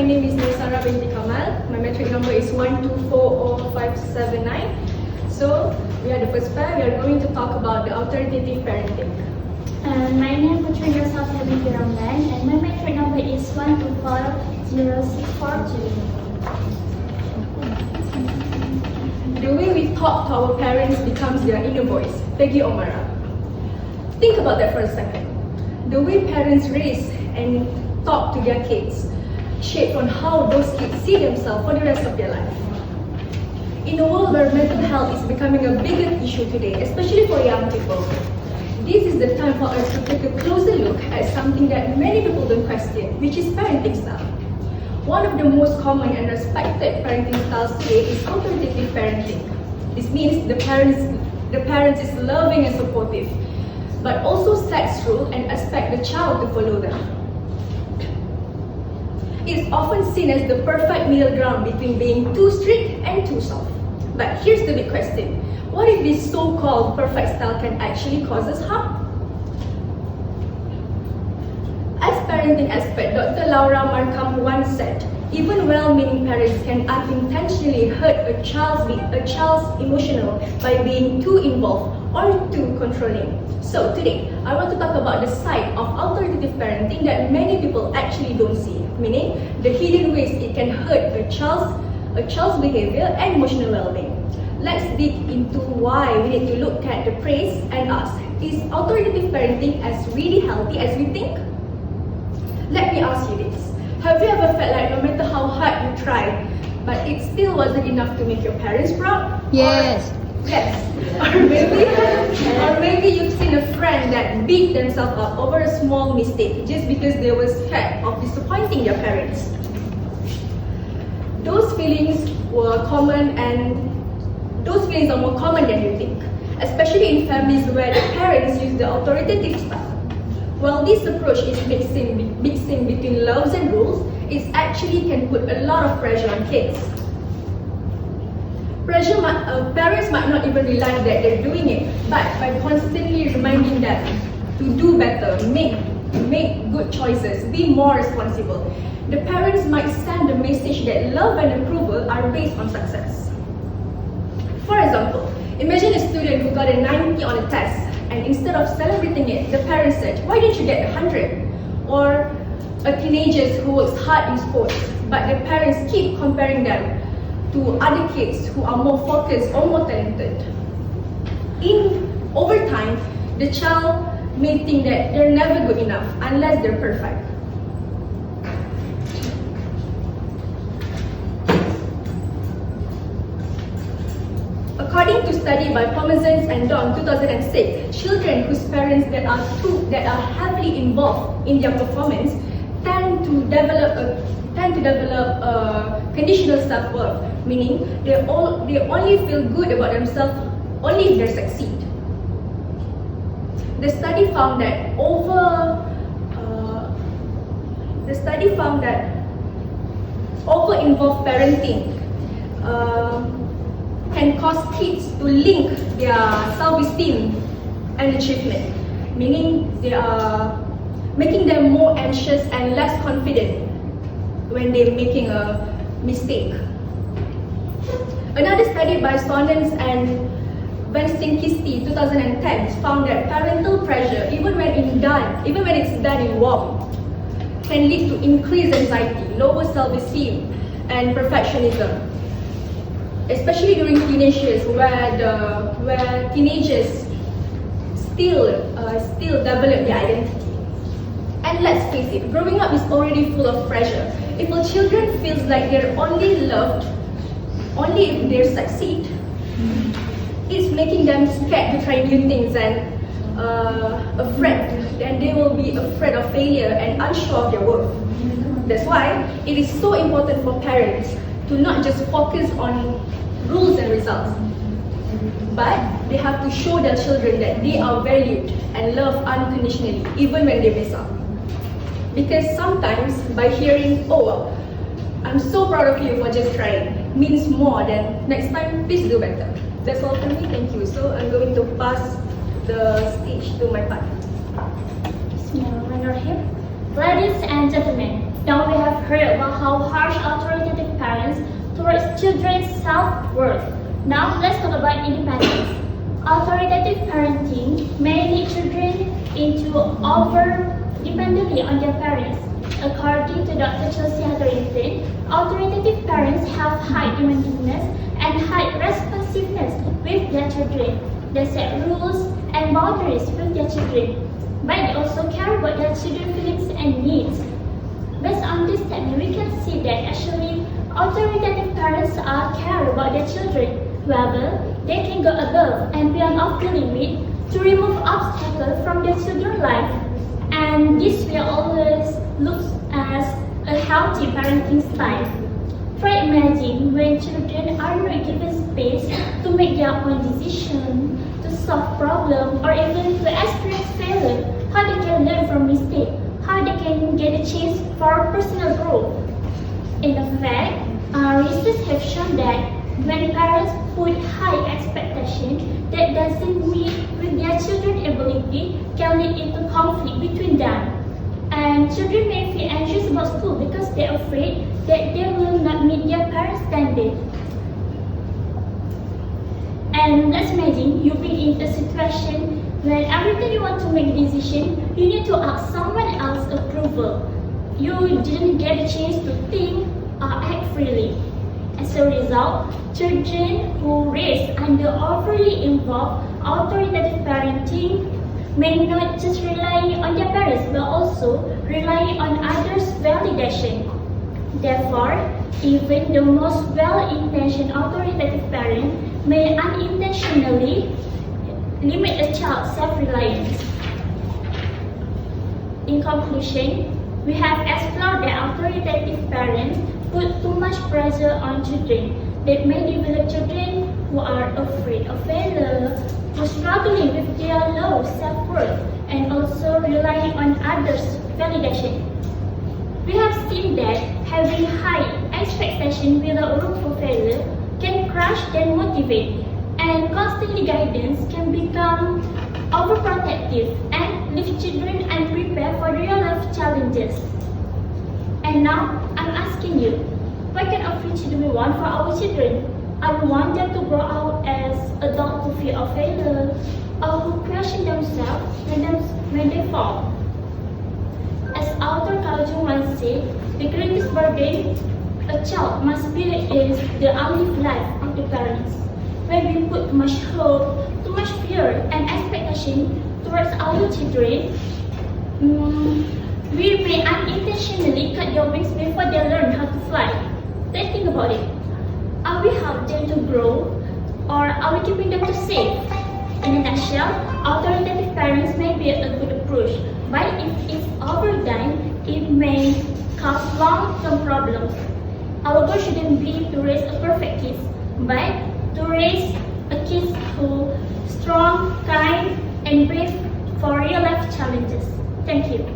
name is Sarah binti Kamal. My metric number is 1240579. So, we are the first pair. We are going to talk about the authoritative parenting. My name is Putrina Safia binti Ramlan, and my metric number is 1240642. The way we talk to our parents becomes their inner voice. Peggy Omara. Think about that for a second. The way parents raise and talk to their kids shape on how those kids see themselves for the rest of their life. In a world where mental health is becoming a bigger issue today, especially for young people, this is the time for us to take a closer look at something that many people don't question, which is parenting style. One of the most common and respected parenting styles today is authoritative parenting. This means the parents is loving and supportive, but also sets rules and expect the child to follow them. It's often seen as the perfect middle ground between being too strict and too soft. But here's the big question. What if this so-called perfect style can actually cause us harm? As parenting expert Dr. Laura Markham once said, even well-meaning parents can unintentionally hurt a child's emotional by being too involved or too controlling. So today, I want to talk about the side of authoritative parenting that many people actually don't see, meaning the hidden ways it can hurt a child's behavior and emotional well-being. Let's dig into why we need to look at the praise and ask, is authoritative parenting as really healthy as we think? Let me ask you this. Have you ever felt like no matter how hard you tried, but it still wasn't enough to make your parents proud? Yes. Yes. Or maybe you've seen a friend that beat themselves up over a small mistake just because they were scared of disappointing their parents. Those feelings are more common than you think, especially in families where the parents use the authoritative style. While this approach is mixing between loves and rules, it actually can put a lot of pressure on kids. Parents might not even realize that they're doing it, but by constantly reminding them to do better, make good choices, be more responsible, the parents might send the message that love and approval are based on success. For example, imagine a student who got a 90 on a test, and instead of celebrating it, the parents said, "Why didn't you get 100? Or a teenager who works hard in sports, but the parents keep comparing them to other kids who are more focused or more talented. Over time, the child may think that they're never good enough unless they're perfect. According to study by Pomazans and Don 2006, children whose parents that are heavily involved in their performance tend to develop conditional self-worth, meaning they only feel good about themselves only if they succeed. The study found that over-involved parenting can cause kids to link their self-esteem and achievement, meaning they are making them more anxious and less confident when they're making a mistake. Another study by Sonens and Venstinkisty 2010 found that parental pressure, even when it's done in warmth, can lead to increased anxiety, lower self-esteem, and perfectionism. Especially during teenage years, where teenagers still develop their identity. And let's face it, growing up is already full of pressure. If a children feels like they're only loved only if they succeed, it's making them scared to try new things and afraid, and they will be afraid of failure and unsure of their worth. That's why it is so important for parents to not just focus on rules and results, but they have to show their children that they are valued and loved unconditionally, even when they mess up. Because sometimes by hearing, "Oh, I'm so proud of you for just trying," means more than "next time, please do better." That's all from me, thank you. So I'm going to pass the stage to my partner. Bismillahirrahmanirrahim. Ladies and gentlemen, now we have heard about how how harsh authoritative parents towards children's self-worth. Now let's talk about independence. Authoritative parenting may lead children into over-dependently on their parents. According to Dr. Chelsea Harrington, authoritative parents have high demandingness and high responsiveness with their children. They set rules and boundaries with their children, but they also care about their children's feelings and needs. Based on this statement, we can see that actually authoritative parents care about their children. Rather, they can go above and beyond of the limit to remove obstacles from their children's life, and this will always look as a healthy parenting style. Try imagine when children are not given space to make their own decisions, to solve problems, or even to experience failure, how they can learn from mistakes, how they can get a chance for personal growth. In fact, research have shown that when parents put high expectations that doesn't meet with their children's ability can lead into conflict between them. And children may feel anxious about school because they are afraid that they will not meet their parents' standard. And let's imagine you be in a situation when every time you want to make a decision, you need to ask someone else's approval. You didn't get a chance to think or act freely. As a result, children who raised under overly involved authoritative parenting may not just rely on their parents but also rely on others' validation. Therefore, even the most well-intentioned authoritative parent may unintentionally limit a child's self-reliance. In conclusion, we have explored that authoritative parents put too much pressure on children that may develop children who are afraid of failure, who are struggling with their low self-worth, and also relying on others' validation. We have seen that having high expectations without room for failure can crush their motivate, and constantly guidance can become overprotective and leave children unprepared for real-life challenges. And now, I'm asking you, what kind of future do we want for our children? I want them to grow out as adults who fear of failure, or who question themselves when they fall. As author Carl Jung once said, the greatest burden a child must bear is the unlived life of the parents. When we put too much hope, too much fear and expectation towards our children, we may unintentionally cut their wings before they learn how to fly. Then think about it. Are we helping them to grow, or are we keeping them to safe? In a nutshell, authoritative parents may be a good approach, but if it's overdone, it may cause long-term problems. Our goal shouldn't be to raise a perfect kid, but to raise a kid who is strong, kind, and brave for real-life challenges. Thank you.